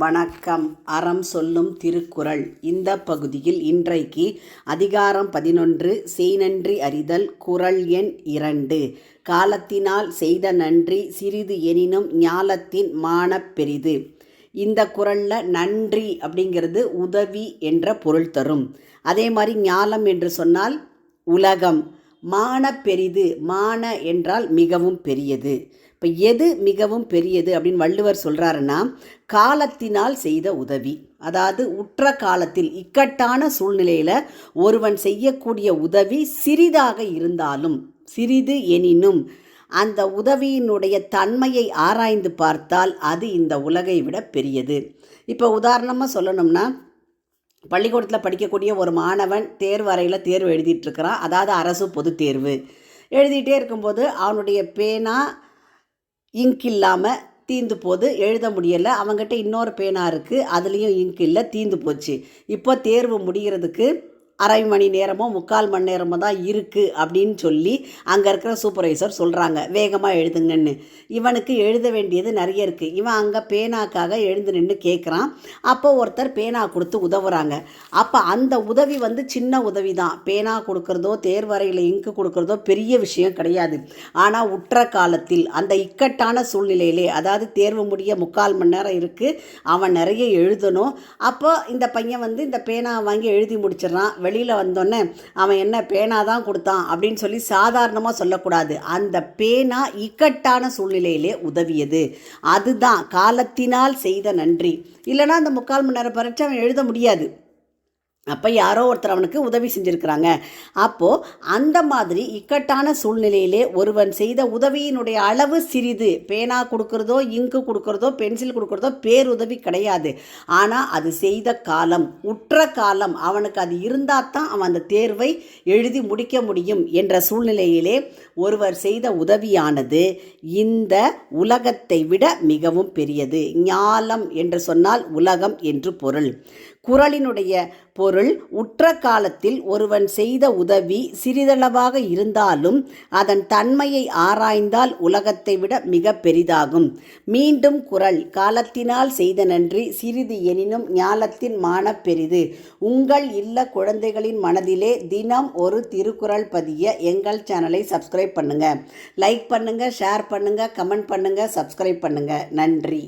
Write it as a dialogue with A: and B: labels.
A: வணக்கம். அறம் சொல்லும் திருக்குறள். இந்த பகுதியில் இன்றைக்கு அதிகாரம் 11 செய்நன்றி அறிதல். குறள் எண் 2. காலத்தினால் செய்த நன்றி சிறிது எனினும் ஞாலத்தின் மானப் பெரிது. இந்த குறளில் நன்றி அப்படிங்கிறது உதவி என்ற பொருள் தரும். அதே மாதிரி ஞாலம் என்று சொன்னால் உலகம். மான பெரிது. மான என்றால் மிகவும் பெரியது. இப்போ எது மிகவும் பெரியது அப்படின்னு வள்ளுவர் சொல்கிறாருன்னா, காலத்தினால் செய்த உதவி. அதாவது உற்ற காலத்தில் இக்கட்டான சூழ்நிலையில் ஒருவன் செய்யக்கூடிய உதவி சிறிதாக இருந்தாலும், சிறிது எனினும் அந்த உதவியினுடைய தன்மையை ஆராய்ந்து பார்த்தால் அது இந்த உலகை விட பெரியது. இப்போ உதாரணமாக சொல்லணும்னா, பள்ளிக்கூடத்தில் படிக்கக்கூடிய ஒரு மாணவன் தேர்வு அறையில் தேர்வு எழுதிட்டுருக்கிறான். அதாவது அரசு பொது தேர்வு எழுதிட்டே இருக்கும்போது அவனுடைய பேனா இங்க் இல்லாமல் தீந்து போது, எழுத முடியலை. அவங்ககிட்ட இன்னொரு பேனா இருக்குது, அதுலேயும் இங்க் இல்லை, தீந்து போச்சு. இப்போ தேர்வு முடிகிறதுக்கு அரை மணி நேரமோ 3/4 மணி நேரமோ தான் இருக்குது அப்படின்னு சொல்லி அங்கே இருக்கிற சூப்பர்வைசர் சொல்கிறாங்க, வேகமாக எழுதுங்கன்னு. இவனுக்கு எழுத வேண்டியது நிறைய இருக்குது. இவன் அங்கே பேனாக்காக எழுந்து நின்று கேட்குறான். அப்போ ஒருத்தர் பேனா கொடுத்து உதவுறாங்க. அப்போ அந்த உதவி சின்ன உதவி தான். பேனா கொடுக்குறதோ தேர்வறையில் இங்கு கொடுக்குறதோ பெரிய விஷயம் கிடையாது. ஆனால் உற்ற காலத்தில் அந்த இக்கட்டான சூழ்நிலையிலே, அதாவது தேர்வு முடிய 3/4 மணி நேரம் இருக்குது, அவன் நிறைய எழுதணும். அப்போ இந்த பையன் இந்த பேனா வாங்கி எழுதி முடிச்சிடறான். வெளியில் வந்தோடனே அவன் என்ன பேனா தான் கொடுத்தான் அப்படின்னு சொல்லி சாதாரணமாக சொல்லக்கூடாது. அந்த பேனா இக்கட்டான சூழ்நிலையிலே உதவியது. அதுதான் காலத்தினால் செய்த நன்றி. இல்லைனா அந்த 3/4 மணி நேரம் பரீட்சை அவன் எழுத முடியாது. அப்போ யாரோ ஒருத்தர் அவனுக்கு உதவி செஞ்சுருக்கிறாங்க. அப்போது அந்த மாதிரி இக்கட்டான சூழ்நிலையிலே ஒருவன் செய்த உதவியினுடைய அளவு சிறிது. பேனா கொடுக்குறதோ இங்கு கொடுக்குறதோ பென்சில் கொடுக்குறதோ பேருதவி கிடையாது. ஆனால் அது செய்த காலம், உற்ற காலம், அவனுக்கு அது இருந்தால் தான் அவன் அந்த தேர்வை எழுதி முடிக்க முடியும் என்ற சூழ்நிலையிலே ஒருவர் செய்த உதவியானது இந்த உலகத்தை விட மிகவும் பெரியது. ஞாலம் என்று சொன்னால் உலகம் என்று பொருள். குறளினுடைய பொருள், உற்ற காலத்தில் ஒருவன் செய்த உதவி சிறிதளவாக இருந்தாலும் அதன் தன்மையை ஆராய்ந்தால் உலகத்தை விட மிக பெரிதாகும். மீண்டும் குறள், காலத்தினால் செய்த நன்றி சிறிது எனினும் ஞாலத்தின் மானப் பெரிது. உங்கள் இல்ல குழந்தைகளின் மனதிலே தினம் ஒரு திருக்குறள் பதிய எங்கள் சேனலை சப்ஸ்கிரைப் பண்ணுங்க. லைக் பண்ணுங்க, ஷேர் பண்ணுங்க, கமெண்ட் பண்ணுங்க, சப்ஸ்கிரைப் பண்ணுங்க. நன்றி.